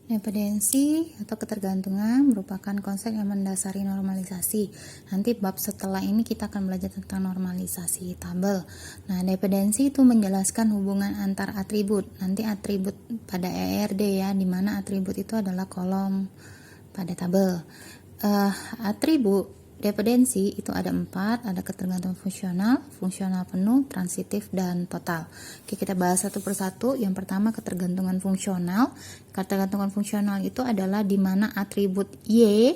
Dependensi atau ketergantungan merupakan konsep yang mendasari normalisasi. Nanti bab setelah ini kita akan belajar tentang normalisasi tabel. Nah, dependensi itu menjelaskan hubungan antar atribut. Nanti atribut pada ERD ya, di mana atribut itu adalah kolom pada tabel. Atribut dependensi itu ada 4, ada ketergantungan fungsional, fungsional penuh, transitif, dan total. Oke, kita bahas satu persatu. Yang pertama, ketergantungan fungsional. Ketergantungan fungsional itu adalah di mana atribut Y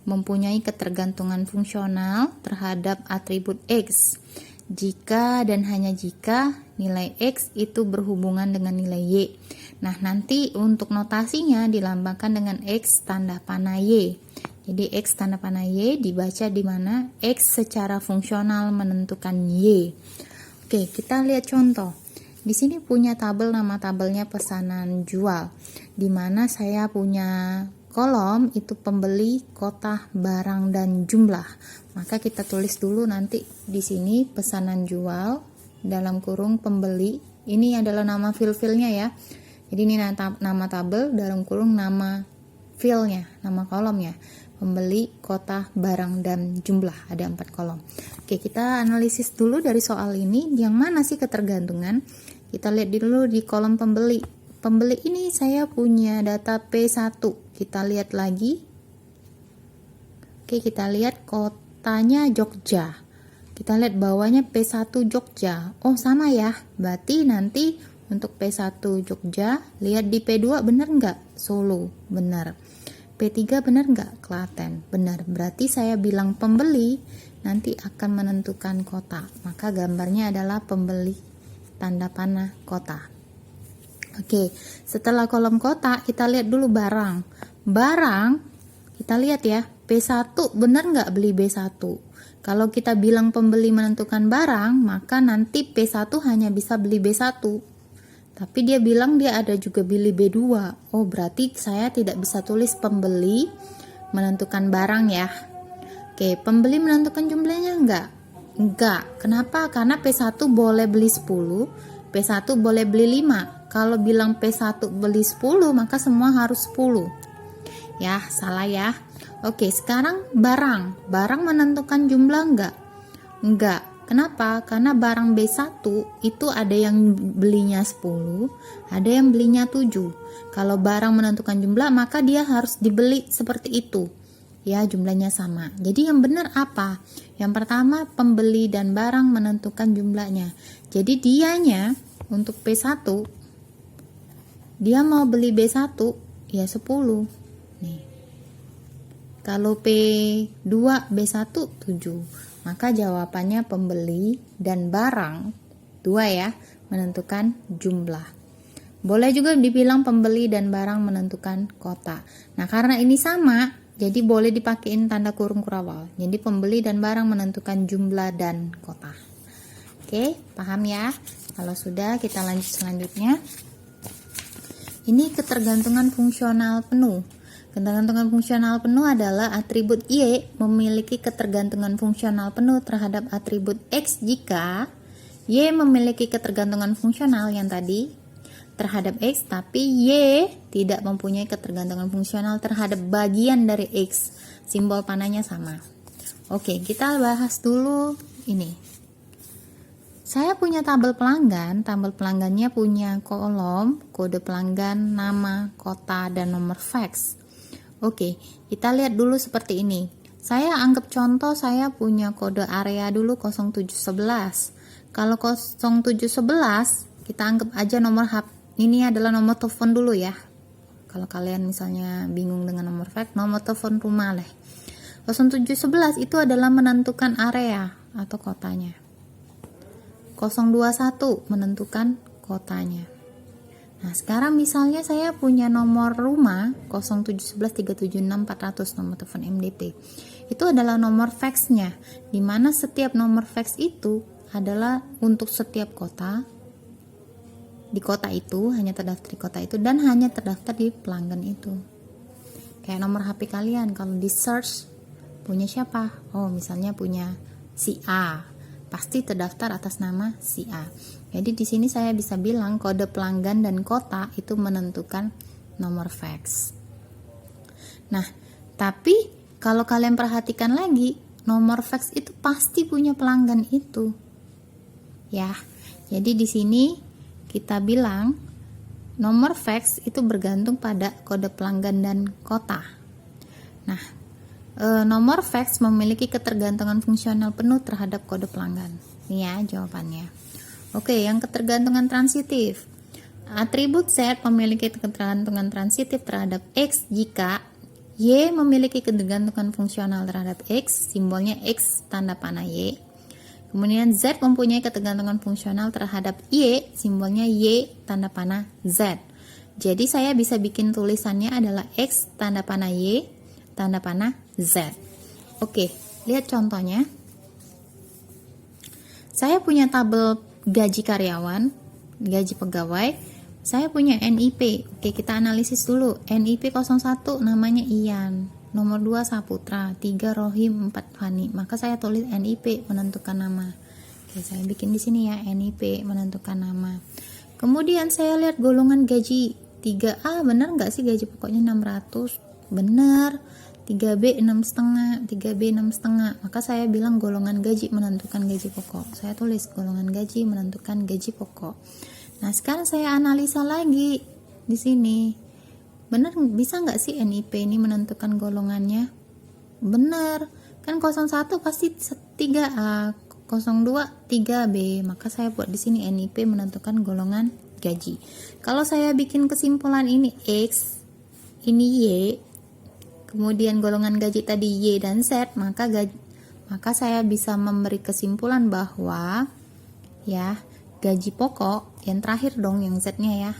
mempunyai ketergantungan fungsional terhadap atribut X. Jika dan hanya jika nilai X itu berhubungan dengan nilai Y. Nah, nanti untuk notasinya dilambangkan dengan X tanda panah Y. Jadi X tanda panah Y dibaca di mana X secara fungsional menentukan Y. Oke, kita lihat contoh. Di sini punya tabel, nama tabelnya pesanan jual. Di mana saya punya kolom itu pembeli, kota, barang, dan jumlah. Maka kita tulis dulu nanti di sini pesanan jual dalam kurung pembeli. Ini adalah nama file-filenya ya. Jadi ini nama tabel dalam kurung nama filenya, nama kolomnya. Pembeli, kota, barang, dan jumlah. Ada 4 kolom. Oke, kita analisis dulu dari soal ini. Yang mana sih ketergantungan? Kita lihat dulu di kolom pembeli. Pembeli ini saya punya data P1. Kita lihat lagi. Oke, kita lihat kotanya Jogja. Kita lihat bawahnya P1 Jogja. Oh, sama ya. Berarti nanti untuk P1 Jogja, lihat di P2 benar nggak? Solo, benar. P3 benar nggak? Klaten, benar. Berarti saya bilang pembeli nanti akan menentukan kota. Maka gambarnya adalah pembeli tanda panah kota. Oke, setelah kolom kota kita lihat dulu barang. Barang kita lihat ya, P1 benar nggak beli B1? Kalau kita bilang pembeli menentukan barang, maka nanti P1 hanya bisa beli B1. Tapi dia bilang dia ada juga beli B2. Oh, berarti saya tidak bisa tulis pembeli menentukan barang ya. Oke, pembeli menentukan jumlahnya enggak? Enggak. Kenapa? Karena P1 boleh beli 10, P1 boleh beli 5. Kalau bilang P1 beli 10, maka semua harus 10. Ya, salah ya. Oke, sekarang barang. Barang menentukan jumlah enggak? Enggak. Kenapa? Karena barang B1 itu ada yang belinya 10, ada yang belinya 7. Kalau barang menentukan jumlah, maka dia harus dibeli seperti itu. Ya, jumlahnya sama. Jadi yang benar apa? Yang pertama, pembeli dan barang menentukan jumlahnya. Jadi dianya untuk P1, dia mau beli B1, ya 10. Nih. Kalau P2, B1, 7. Maka jawabannya pembeli dan barang 2 ya, menentukan jumlah. Boleh juga dibilang pembeli dan barang menentukan kota. Nah, karena ini sama, jadi boleh dipakein tanda kurung kurawal. Jadi pembeli dan barang menentukan jumlah dan kota. Oke, paham ya? Kalau sudah, kita lanjut selanjutnya. Ini ketergantungan fungsional penuh. Ketergantungan fungsional penuh adalah atribut Y memiliki ketergantungan fungsional penuh terhadap atribut X jika Y memiliki ketergantungan fungsional yang tadi terhadap X, tapi Y tidak mempunyai ketergantungan fungsional terhadap bagian dari X. Simbol panahnya sama. Oke, kita bahas dulu ini. Saya punya tabel pelanggannya punya kolom, kode pelanggan, nama, kota, dan nomor fax. Oke, kita lihat dulu seperti ini. Saya anggap contoh saya punya kode area dulu 0711. Kalau 0711, kita anggap aja nomor HP. Ini adalah nomor telepon dulu ya. Kalau kalian misalnya bingung dengan nomor fax, nomor telepon rumah lah. 0711 itu adalah menentukan area atau kotanya. 021 menentukan kotanya. Nah, sekarang misalnya saya punya nomor rumah 0711376 400, nomor telepon MDP. Itu adalah nomor faxnya, di mana setiap nomor fax itu adalah untuk setiap kota. Di kota itu hanya terdaftar di kota itu dan hanya terdaftar di pelanggan itu. Kayak nomor HP kalian, kalau di search punya siapa? Oh, misalnya punya si A. Pasti terdaftar atas nama si A. Jadi di sini saya bisa bilang kode pelanggan dan kota itu menentukan nomor fax. Nah, tapi kalau kalian perhatikan lagi, nomor fax itu pasti punya pelanggan itu. Ya. Jadi di sini kita bilang nomor fax itu bergantung pada kode pelanggan dan kota. Nah, nomor fax memiliki ketergantungan fungsional penuh terhadap kode pelanggan. Ini ya jawabannya. Oke, yang ketergantungan transitif. Atribut Z memiliki ketergantungan transitif terhadap X jika Y memiliki ketergantungan fungsional terhadap X, simbolnya X tanda panah Y. Kemudian Z mempunyai ketergantungan fungsional terhadap Y, simbolnya Y tanda panah Z. Jadi saya bisa bikin tulisannya adalah X tanda panah Y tanda panah Z. Oke, lihat contohnya. Saya punya tabel gaji karyawan, gaji pegawai. Saya punya NIP. Oke, kita analisis dulu. NIP 01 namanya Ian, nomor 2 Saputra, 3 Rohim, 4 Fani. Maka saya tulis NIP menentukan nama. Oke, saya bikin di sini ya, NIP menentukan nama. Kemudian saya lihat golongan gaji 3A, benar nggak sih gaji pokoknya 600? Benar. 3B 6,5, 3B 6,5. Maka saya bilang golongan gaji menentukan gaji pokok. Saya tulis golongan gaji menentukan gaji pokok. Nah, sekarang saya analisa lagi di sini. Benar, bisa nggak sih NIP ini menentukan golongannya? Benar. Kan 01 pasti 3A, 02 3B. Maka saya buat di sini NIP menentukan golongan gaji. Kalau saya bikin kesimpulan ini X, ini Y, kemudian golongan gaji tadi Y dan Z, maka saya bisa memberi kesimpulan bahwa ya gaji pokok yang terakhir dong, yang Z-nya ya,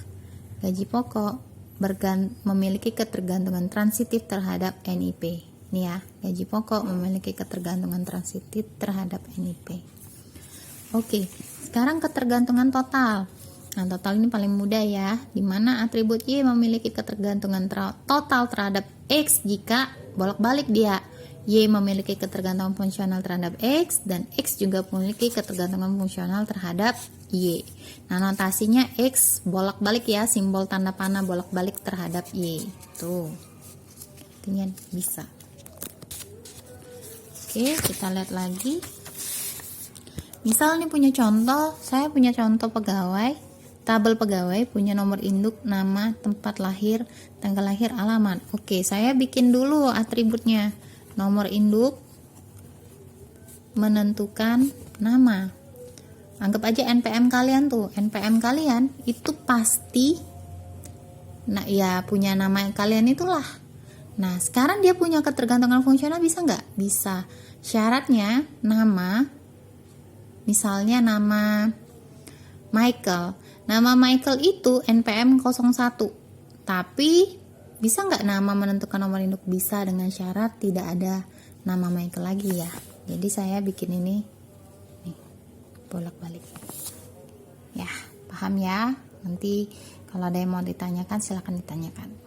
gaji pokok memiliki ketergantungan transitif terhadap NIP. Ini ya, gaji pokok memiliki ketergantungan transitif terhadap NIP. Oke, sekarang ketergantungan total. Nah, total ini paling mudah ya, dimana atribut Y memiliki ketergantungan total terhadap X jika bolak-balik dia. Y memiliki ketergantungan fungsional terhadap X, dan X juga memiliki ketergantungan fungsional terhadap Y. Nah, notasinya X bolak-balik ya, simbol tanda panah bolak-balik terhadap Y. Tuh, artinya bisa. Oke, kita lihat lagi. Misal nih punya contoh, saya punya contoh pegawai. Tabel pegawai punya nomor induk, nama, tempat lahir, tanggal lahir, alamat. Oke, saya bikin dulu atributnya. Nomor induk menentukan nama. Anggap aja NPM kalian tuh. NPM kalian itu pasti ya punya nama kalian itulah. Nah, sekarang dia punya ketergantungan fungsional, bisa nggak? Bisa. Syaratnya nama, misalnya nama Michael. Nama Michael itu NPM 01. Tapi bisa nggak nama menentukan nomor induk? Bisa, dengan syarat tidak ada nama Michael lagi ya. Jadi saya bikin ini nih, bolak-balik. Ya, paham ya? Nanti kalau ada yang mau ditanyakan silahkan ditanyakan.